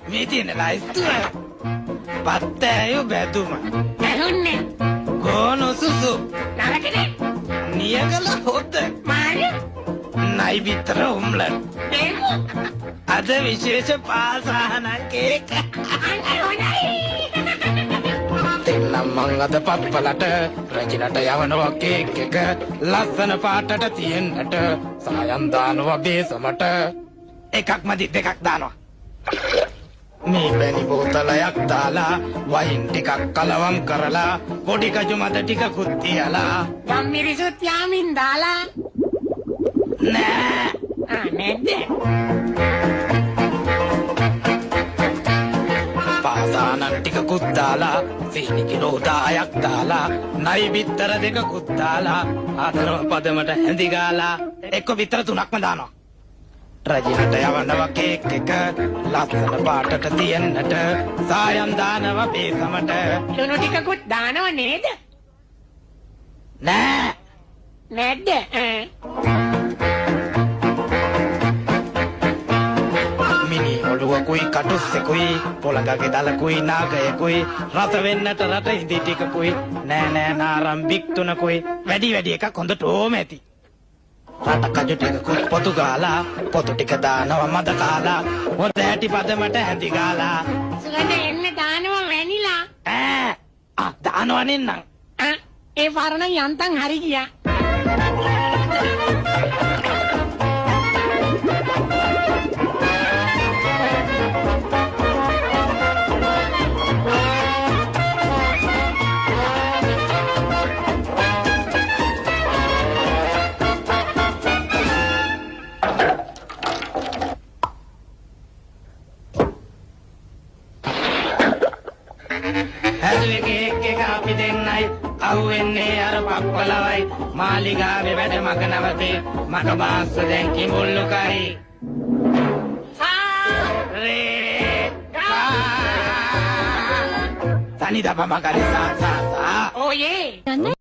මේ තියෙන ලයිස්තුව පත්තෑයෝ බැදුම ඇහුන්නේ ගෝනු සුසු නරකනේ නියගල හොද්ද මාරි නයි විතර උම්ලන් දෙමු අද විශේෂ පාසාහනක් ඒක අනේ හොඳයි දෙන්නම් මං අද පප්පලට රජිනට යවනවා කේක් එක ලස්සන පාටට තියෙන්නට සායම් දානවා බේසමට එකක් මදි දෙකක් දානවා මේ පැණි බෝතලයක් දාලා වයින් ටිකක් කලවම් කරලා පොඩි කජු මත ටිකකුත් තියලා යම් මිරිසුත් යාමින් දාලා නෑ නැද්ද පාසානන් ටිකකුත් දාලා සීනි කිලෝ 10ක් දාලා නයි බිත්තර දෙකකුත් දාලා ආදරව පදමට හැඳි ගාලා එක්ක බිත්තර 3ක්ම දානවා රජිනට යවනවා කේක් එක ලස්සන පාටට තියෙන්නට සායම් දානවා බේසමට ලුණු ටිකකුත් දානව නේද නෑ නැද්ද මිනි ඔළුවකුයි කටුස්සෙකුයි පොළඟගේ දලකුයි නාගයකුයි රස වෙන්නට රට ඉඳි ටිකකුයි නෑ නෑ නාරම්බික් තුනකුයි වැඩි වැඩි එකක් හොඳට ඕම ඇති රට කජු ටිකකුත් පොතු ගාලා පොතු ටික දානවා මද කාලා හොඳ ඇටි පදමට හැඳි ගාලා සුගඳ එන්න දානව වැනිලා දානවා නෙන්නම් ඒ පරණ යන්තම් හරි ගියා හැදුවේ කේක් එක අපි දෙන්නයි අහුවෙන්නේ අර පප්පලවයි මාලිගාවේ වැඩ මග නවතේ මට බාස්ස දැන් කිඹුල්ලු කරි රේ සනි දපම කරි සා ඕයේ